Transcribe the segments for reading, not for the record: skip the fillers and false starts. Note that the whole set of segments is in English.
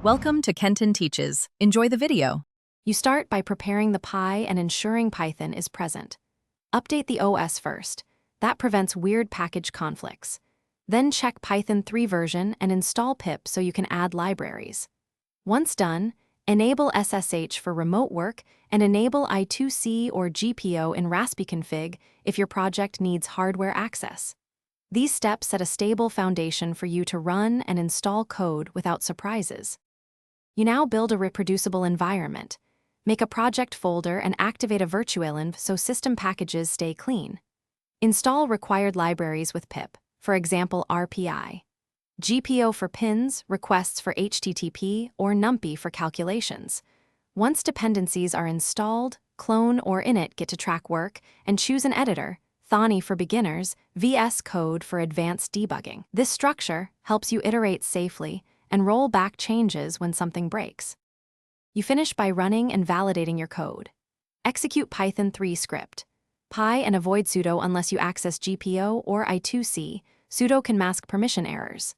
Welcome to Kenton Teaches. Enjoy the video. You start by preparing the Pi and ensuring Python is present. Update the OS first. That prevents weird package conflicts. Then check Python 3 version and install pip so you can add libraries. Once done, enable SSH for remote work and enable I2C or GPO in raspiconfig if your project needs hardware access. These steps set a stable foundation for you to run and install code without surprises. You now build a reproducible environment. Make a project folder and activate a virtualenv so system packages stay clean. Install required libraries with pip, for example RPI. GPO for pins, requests for HTTP, or NumPy for calculations. Once dependencies are installed, clone or init get to track work, and choose an editor, Thani for beginners, VS Code for advanced debugging. This structure helps you iterate safely and roll back changes when something breaks. You finish by running and validating your code. Execute Python 3 script. Pi and avoid sudo unless you access GPO or I2C. Sudo can mask permission errors.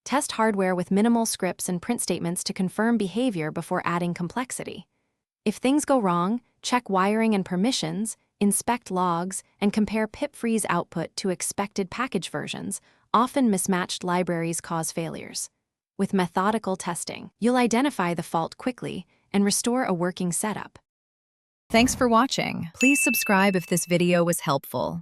Test hardware with minimal scripts and print statements to confirm behavior before adding complexity. If things go wrong, check wiring and permissions, inspect logs, and compare pip-freeze output to expected package versions. Often mismatched libraries cause failures. With methodical testing, you'll identify the fault quickly and restore a working setup. Thanks for watching. Please subscribe if this video was helpful.